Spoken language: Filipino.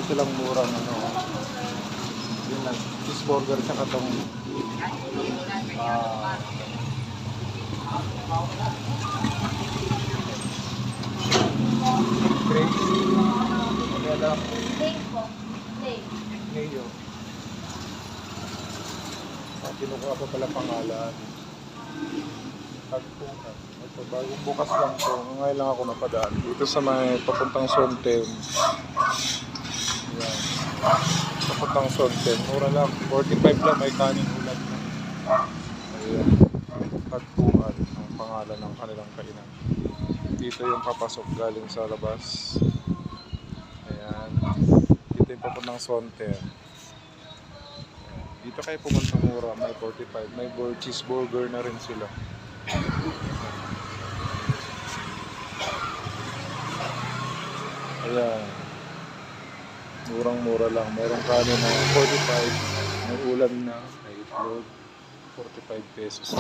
silang murang ano. Yun lang, cheeseburger tsaka tong crazy. Kaya lang, mayo. Kinukuha ko pala pangalan. Tagpungan. Ito, bagong bukas lang to. Ngayon lang ako napadaan. Dito sa may papuntang Sonten. Yan. Papuntang Sonten. Mura lang. 45 lang. May kanin ulam na. Ayan. Tagpungan. Ang pangalan ng kanilang kainan. Dito yung papasok galing sa labas. Ayan. Dito yung papuntang Sonten. Dito kayo pumunta mura, may 45, may cheeseburger na rin sila. Ayan. Murang-mura lang, merong kanin na 45, may ulam na, may itlog, 45 pesos.